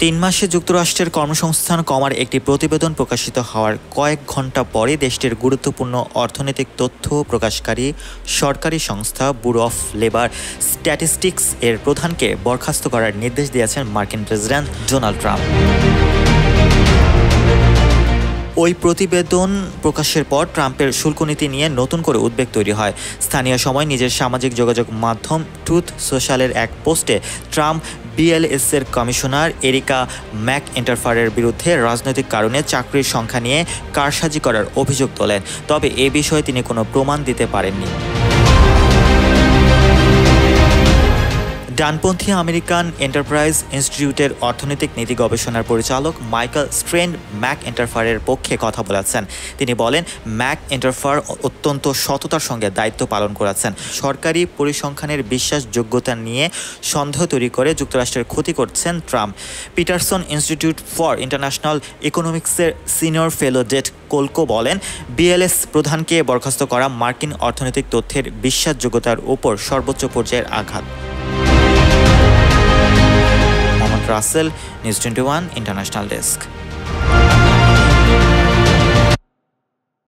3 মাসে যুক্তরাষ্ট্রের কর্মসংস্থান কমার একটি প্রতিবেদন প্রকাশিত হওয়ার কয়েক ঘণ্টা পরে দেশটির গুরুত্বপূর্ণ অর্থনৈতিক তথ্য প্রকাশকারী সরকারি সংস্থা ব্যুরো অফ লেবার স্ট্যাটিস্টিক্স এর প্রধানকে বরখাস্ত করার নির্দেশ দিয়েছেন মার্কিন প্রেসিডেন্ট ডোনাল্ড ট্রাম্প। ওই প্রতিবেদন প্রকাশের পর ট্রাম্পের শুল্ক নীতি নিয়ে নতুন করে উদ্বেগ তৈরি হয়। স্থানীয় সময় নিজের সামাজিক যোগাযোগ মাধ্যম ট্রুথ সোশ্যালের এক পোস্টে ট্রাম্প BLS-এর কমিশনার এরিকা ম্যাকইন্টারফারের বিরুদ্ধে রাজনৈতিক কারণে চাকরির সংখ্যা নিয়ে কারসাজি করার অভিযোগ তোলেন। তবে এ বিষয়ে তিনি কোনো প্রমাণ দিতে পারেননি। ডানপন্থী আমেরিকান এন্টারপ্রাইজ ইনস্টিটিউটের অর্থনৈতিক নীতি গবেষণার পরিচালক মাইকেল স্ট্রেন ম্যাকইন্টারফারের পক্ষে কথা বলেছেন। তিনি বলেন, ম্যাকইন্টারফার অত্যন্ত সততার সঙ্গে দায়িত্ব পালন করেছেন। সরকারি পরিসংখ্যানের বিশ্বাসযোগ্যতা নিয়ে সন্দেহ তৈরি করে যুক্তরাষ্ট্রের ক্ষতি করছেন Trump. Peterson institute for international ইকোনমিক্সের সিনিয়র ফেলো ডেট কোলকো বলেন, BLS প্রধানকে বরখাস্ত করা মার্কিন অর্থনৈতিক তথ্যের বিশ্বাসযোগ্যতার উপর সর্বোচ্চ পর্যায়ের আঘাত। Rasel, news 21 international desk.